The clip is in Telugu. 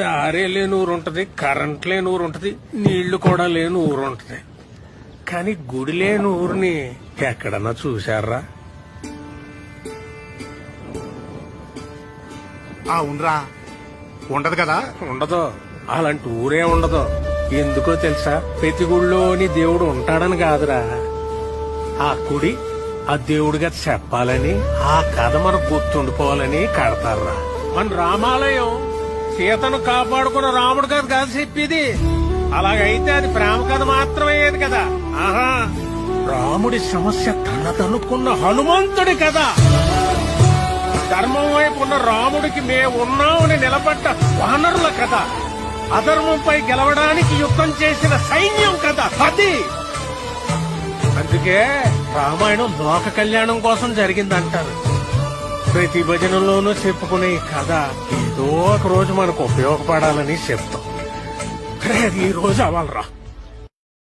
దారే లేని ఊరు ఉంటది, కరెంట్ లేని ఊరు ఉంటది, నీళ్లు కూడా లేని ఊరు ఉంటది. కానీ గుడి లేని ఊరిని ఎక్కడన్నా చూశారా? ఉండరా ఉండదు కదా. ఉండదు, అలాంటి ఊరే ఉండదు. ఎందుకో తెలుసా? ప్రతి గుడిలోని దేవుడు ఉంటాడని కాదురా, ఆ గుడి ఆ దేవుడిగా చెప్పాలని, ఆ కథ మనకు గుర్తుండిపోవాలని కడతారా. మన రామాలయం సీతను కాపాడుకున్న రాముడు కథ కాదు చెప్పేది. అలాగైతే అది ప్రేమ కథ మాత్రమయ్యేది కదా. ఆహా, రాముడి సమస్య తనదనుకున్న హనుమంతుడి కథ. ధర్మం వైపు ఉన్న రాముడికి మేమున్నామని నిలబడ్డ వానరుల కథ. అధర్మంపై గెలవడానికి యుద్ధం చేసిన సైన్యం కథ అది. అందుకే రామాయణం లోక కళ్యాణం కోసం జరిగిందంటారు. ప్రతి భజనలోనూ చెప్పుకునే ఈ కథ ఏదో ఒక రోజు మనకు ఉపయోగపడాలని చెప్తాం. ఈ రోజు అవ్వాలరా.